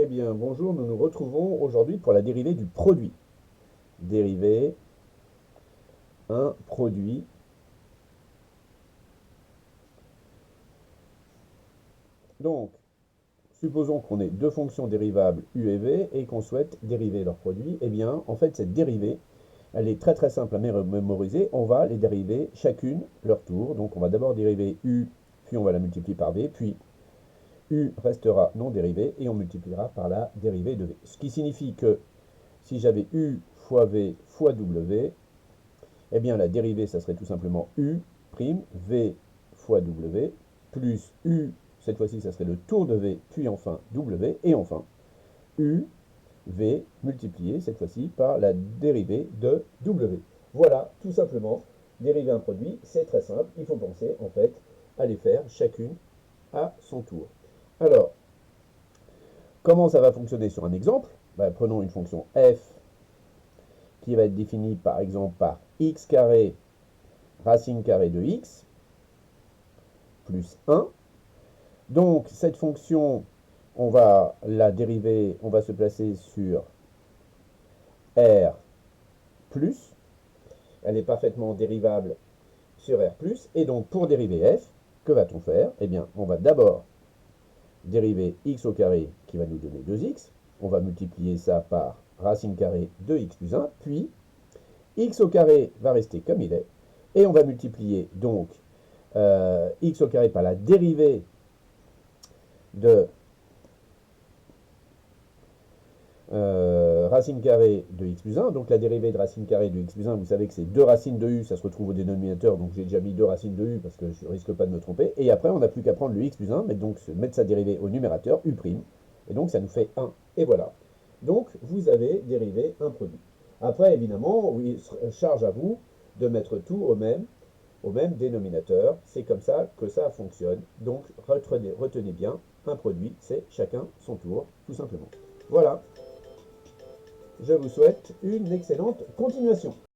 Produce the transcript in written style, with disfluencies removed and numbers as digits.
Eh bien, bonjour, nous nous retrouvons aujourd'hui pour la dérivée du produit. Dériver un produit. Donc, supposons qu'on ait deux fonctions dérivables u et v et qu'on souhaite dériver leur produit. Eh bien, en fait, cette dérivée, elle est très très simple à mémoriser. On va les dériver chacune leur tour. Donc, on va d'abord dériver u, puis on va la multiplier par v, puis u restera non dérivée et on multipliera par la dérivée de v. Ce qui signifie que si j'avais u fois v fois w, eh bien, la dérivée, ça serait tout simplement u prime v fois w, plus u, cette fois-ci, ça serait le tour de v, puis enfin w, et enfin u, v, multiplié, cette fois-ci, par la dérivée de w. Voilà, tout simplement, dériver un produit, c'est très simple. Il faut penser, en fait, à les faire chacune à son tour. Alors, comment ça va fonctionner sur un exemple? Prenons une fonction f qui va être définie, par exemple, par x carré racine carrée de x plus 1. Donc, cette fonction, on va la dériver, on va se placer sur r plus. Elle est parfaitement dérivable sur r plus. Et donc, pour dériver f, que va-t-on faire? Eh bien, on va d'abord dériver x au carré qui va nous donner 2x. On va multiplier ça par racine carrée de x plus 1. Puis, x au carré va rester comme il est. Et on va multiplier donc x au carré par la dérivée de racine carrée de x plus 1. Donc la dérivée de racine carrée de x plus 1, vous savez que c'est 2 racines de u, ça se retrouve au dénominateur, donc j'ai déjà mis 2 racines de u parce que je ne risque pas de me tromper. Et après, on n'a plus qu'à prendre le x plus 1, mettre sa dérivée au numérateur, u', et donc ça nous fait 1. Et voilà. Donc vous avez dérivé un produit. Après, évidemment, oui, charge à vous de mettre tout au même dénominateur. C'est comme ça que ça fonctionne. Donc retenez bien, un produit, c'est chacun son tour, tout simplement. Voilà. Je vous souhaite une excellente continuation.